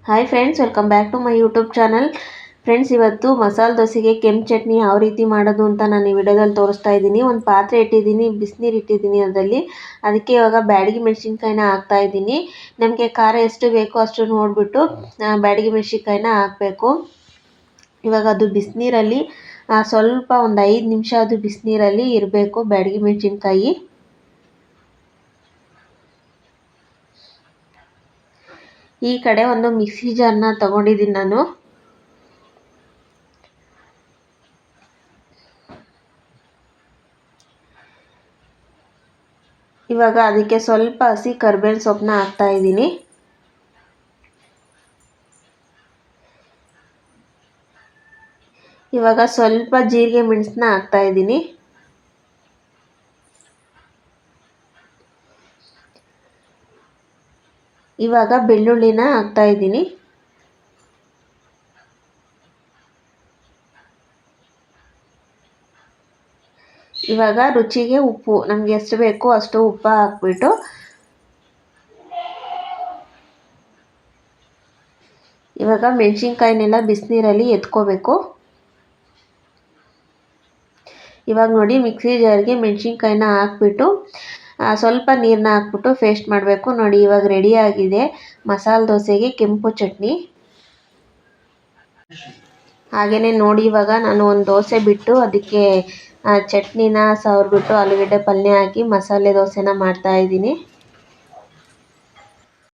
Hi friends, welcome back to my YouTube channel. Friends, ಇವತ್ತು ಮಸಾಲೆ ದೋಸೆಗೆ ಕೆಂಪು ಚಟ್ನಿ ಯಾವ ರೀತಿ ಮಾಡೋದು ಅಂತ ನಾನು ಈ ವಿಡಿಯೋದಲ್ಲಿ ತೋರಿಸ್ತಾ ಇದ್ದೀನಿ. ಒಂದು ಪಾತ್ರೆ ಇಟ್ಟಿದ್ದೀನಿ, ಬಿಸಿನೀರು ಇಟ್ಟಿದ್ದೀನಿ. ಅದಕ್ಕೆ ಇವಾಗ ಬ್ಯಾಡಗಿ ಮೆಣಸಿನ್ಕಾಯಿನ ಹಾಕ್ತಾ ಇದ್ದೀನಿ. ನಮಗೆ ಖಾರ ಎಷ್ಟು ಬೇಕೋ ಅಷ್ಟು ನೋಡಿಬಿಟ್ಟು ಬ್ಯಾಡಗಿ ಮೆಣಸಿನ್ಕಾಯಿನ ಹಾಕಬೇಕು. ಇವಾಗ ಅದು ಬಿಸಿನೀರಲ್ಲಿ ಸ್ವಲ್ಪ ಒಂದು 5 ನಿಮಿಷ ಅದು ಬಿಸಿನೀರಲ್ಲಿ ಇರಬೇಕು ಬ್ಯಾಡಗಿ ಮೆಣಸಿನ್ಕಾಯಿ. ಈ ಕಡೆ ಒಂದು ಮಿಕ್ಸಿ ಜಾರ್ನ ತಗೊಂಡಿದ್ದೀನಿ ನಾನು. ಇವಾಗ ಅದಕ್ಕೆ ಸ್ವಲ್ಪ ಹಸಿ ಕರಿಬೇವಿನ ಸೊಪ್ಪನ್ನ ಹಾಕ್ತಾ ಇದ್ದೀನಿ. ಇವಾಗ ಸ್ವಲ್ಪ ಜೀರಿಗೆ ಮೆಣಸನ್ನ ಹಾಕ್ತಾ ಇದ್ದೀನಿ. ಇವಾಗ ಬೆಳ್ಳುಳ್ಳಿನ ಹಾಕ್ತಾ ಇದ್ದೀನಿ. ಇವಾಗ ರುಚಿಗೆ ಉಪ್ಪು, ನಮಗೆ ಎಷ್ಟು ಬೇಕೋ ಅಷ್ಟು ಉಪ್ಪು ಹಾಕ್ಬಿಟ್ಟು ಇವಾಗ ಮೆಣಸಿನ್ಕಾಯಿನೆಲ್ಲ ಬಿಸಿನೀರಲ್ಲಿ ಎತ್ಕೋಬೇಕು. ಇವಾಗ ನೋಡಿ, ಮಿಕ್ಸಿ ಜಾರ್ಗೆ ಮೆಣಸಿನ್ಕಾಯಿನ ಹಾಕ್ಬಿಟ್ಟು ಸ್ವಲ್ಪ ನೀರನ್ನ ಹಾಕ್ಬಿಟ್ಟು ಪೇಸ್ಟ್ ಮಾಡಬೇಕು. ನೋಡಿ, ಇವಾಗ ರೆಡಿ ಆಗಿದೆ ಮಸಾಲೆ ದೋಸೆಗೆ ಕೆಂಪು ಚಟ್ನಿ. ಹಾಗೆಯೇ ನೋಡಿ, ಇವಾಗ ನಾನು ಒಂದು ದೋಸೆ ಬಿಟ್ಟು ಅದಕ್ಕೆ ಚಟ್ನಿನ ಸವರ್ಬಿಟ್ಟು ಆಲೂಗಡ್ಡೆ ಪಲ್ಯ ಹಾಕಿ ಮಸಾಲೆ ದೋಸೆನ ಮಾಡ್ತಾ ಇದ್ದೀನಿ.